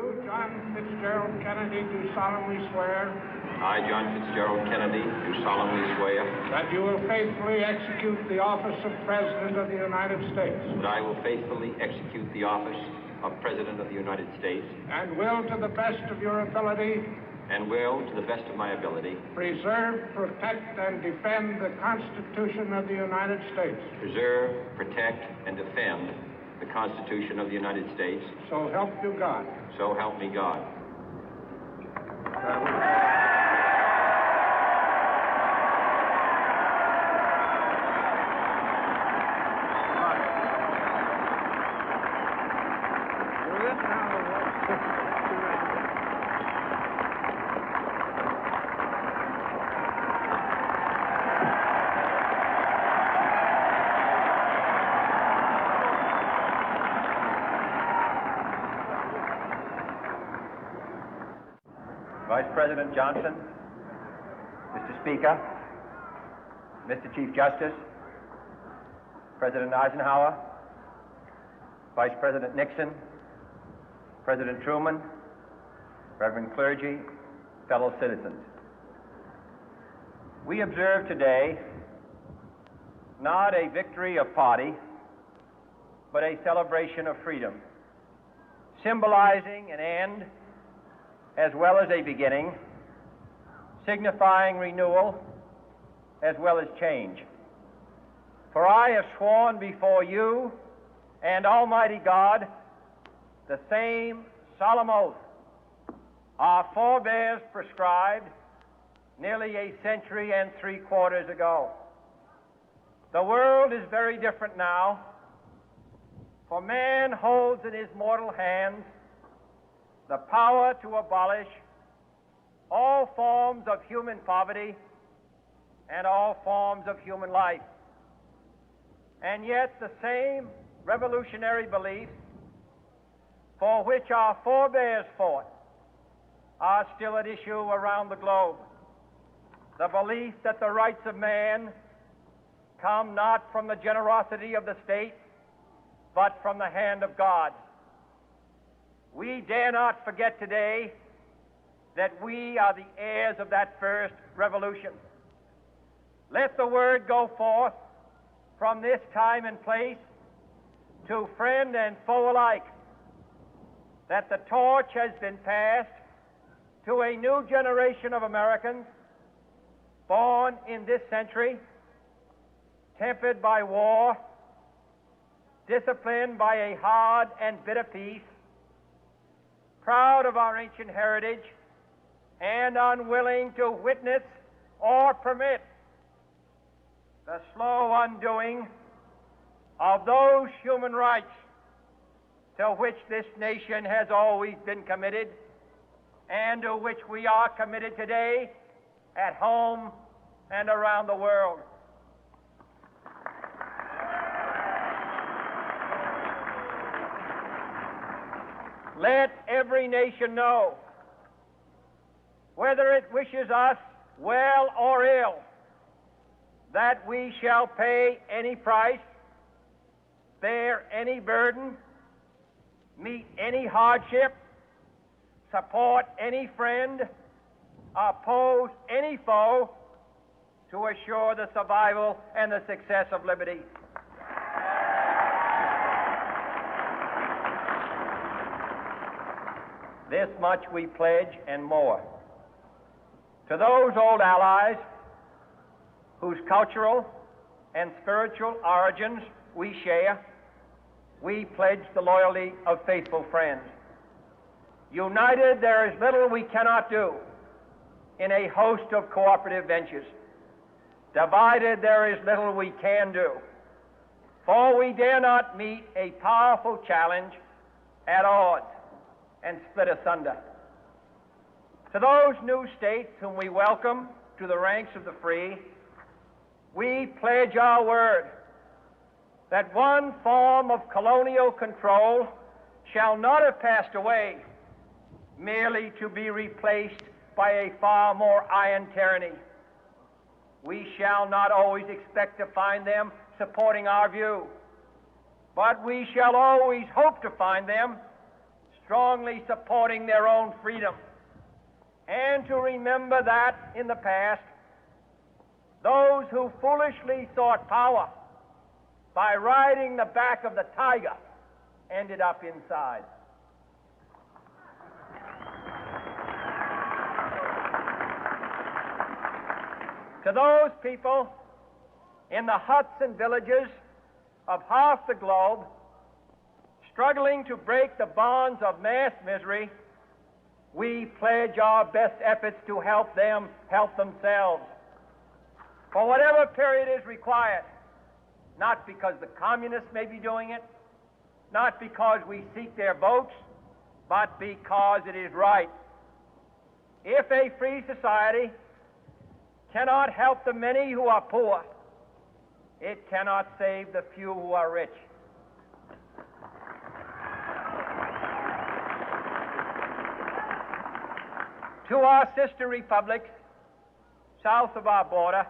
Do John Fitzgerald Kennedy do solemnly swear I, John Fitzgerald Kennedy, do solemnly swear that you will faithfully execute the office of President of the United States that I will faithfully execute the office of President of the United States and will, to the best of your ability, and will, to the best of my ability, preserve, protect, and defend the Constitution of the United States. preserve, protect, and defend the Constitution of the United States. So help you God. So help me God. Vice President Johnson, Mr. Speaker, Mr. Chief Justice, President Eisenhower, Vice President Nixon, President Truman, Reverend clergy, fellow citizens. We observe today not a victory of party, but a celebration of freedom, symbolizing an end as well as a beginning, signifying renewal as well as change. For I have sworn before you and Almighty God the same solemn oath our forebears prescribed nearly a century and 3/4 ago. The world is very different now, for man holds in his mortal hands the power to abolish all forms of human poverty and all forms of human life. And yet the same revolutionary beliefs for which our forebears fought are still at issue around the globe. The belief that the rights of man come not from the generosity of the state, but from the hand of God. We dare not forget today that we are the heirs of that first revolution. Let the word go forth from this time and place to friend and foe alike that the torch has been passed to a new generation of Americans born in this century, tempered by war, disciplined by a hard and bitter peace, proud of our ancient heritage, and unwilling to witness or permit the slow undoing of those human rights to which this nation has always been committed and to which we are committed today at home and around the world. Let every nation know, whether it wishes us well or ill, that we shall pay any price, bear any burden, meet any hardship, support any friend, oppose any foe to assure the survival and the success of liberty. This much we pledge and more. To those old allies whose cultural and spiritual origins we share, we pledge the loyalty of faithful friends. United, there is little we cannot do in a host of cooperative ventures. Divided, there is little we can do, for we dare not meet a powerful challenge at odds and split asunder. To those new states whom we welcome to the ranks of the free, we pledge our word that one form of colonial control shall not have passed away, merely to be replaced by a far more iron tyranny. We shall not always expect to find them supporting our view, but we shall always hope to find them strongly supporting their own freedom, and to remember that in the past, those who foolishly sought power by riding the back of the tiger ended up inside. To those people in the huts and villages of half the globe struggling to break the bonds of mass misery, we pledge our best efforts to help them help themselves for whatever period is required, not because the communists may be doing it, not because we seek their votes, but because it is right. If a free society cannot help the many who are poor, it cannot save the few who are rich. To our sister republics south of our border,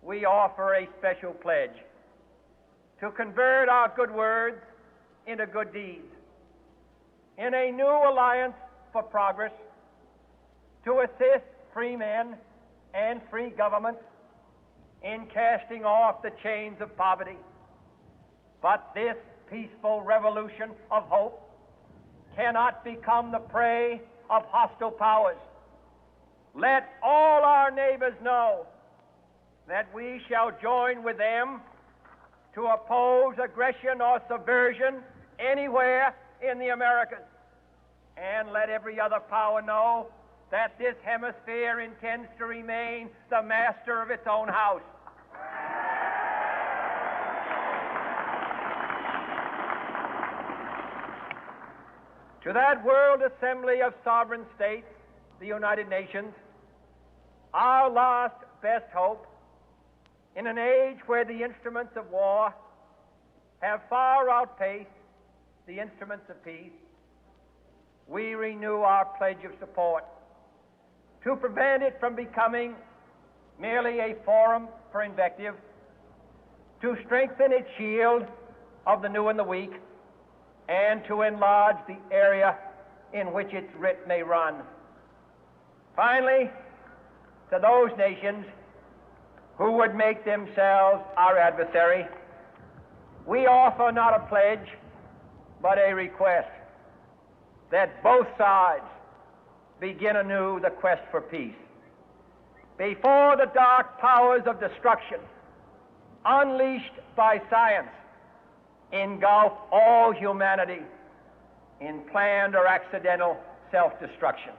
we offer a special pledge to convert our good words into good deeds, in a new alliance for progress, to assist free men and free governments in casting off the chains of poverty. But this peaceful revolution of hope cannot become the prey of hostile powers. Let all our neighbors know that we shall join with them to oppose aggression or subversion anywhere in the Americas. And let every other power know that this hemisphere intends to remain the master of its own house. To that World Assembly of Sovereign States, the United Nations, our last best hope, in an age where the instruments of war have far outpaced the instruments of peace, we renew our pledge of support to prevent it from becoming merely a forum for invective, to strengthen its shield of the new and the weak, and to enlarge the area in which its writ may run. Finally, to those nations who would make themselves our adversary, we offer not a pledge, but a request that both sides begin anew the quest for peace. Before the dark powers of destruction, unleashed by science, engulf all humanity in planned or accidental self-destruction,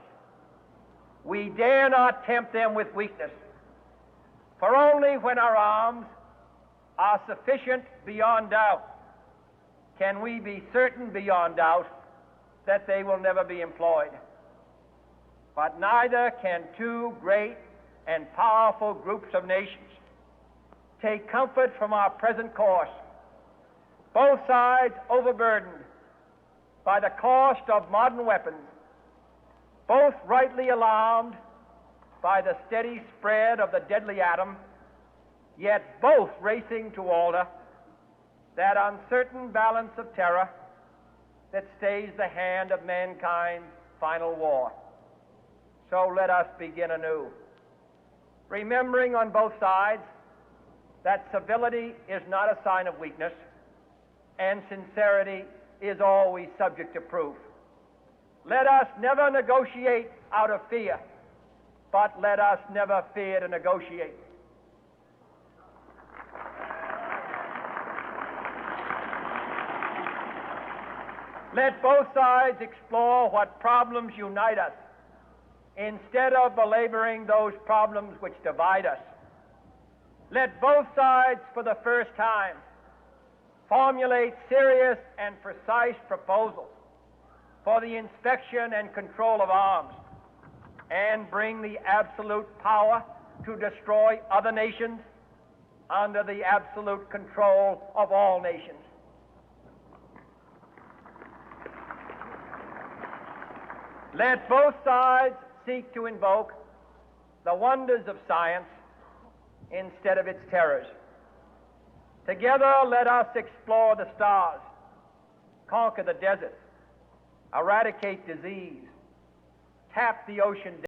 we dare not tempt them with weakness, for only when our arms are sufficient beyond doubt can we be certain beyond doubt that they will never be employed. But neither can two great and powerful groups of nations take comfort from our present course, both sides overburdened by the cost of modern weapons, both rightly alarmed by the steady spread of the deadly atom, yet both racing to alter that uncertain balance of terror that stays the hand of mankind's final war. So let us begin anew, remembering on both sides that civility is not a sign of weakness, and sincerity is always subject to proof. Let us never negotiate out of fear, but let us never fear to negotiate. Let both sides explore what problems unite us, instead of belaboring those problems which divide us. Let both sides, for the first time, formulate serious and precise proposals for the inspection and control of arms, and bring the absolute power to destroy other nations under the absolute control of all nations. Let both sides seek to invoke the wonders of science instead of its terrors. Together, let us explore the stars, conquer the deserts, eradicate disease, tap the ocean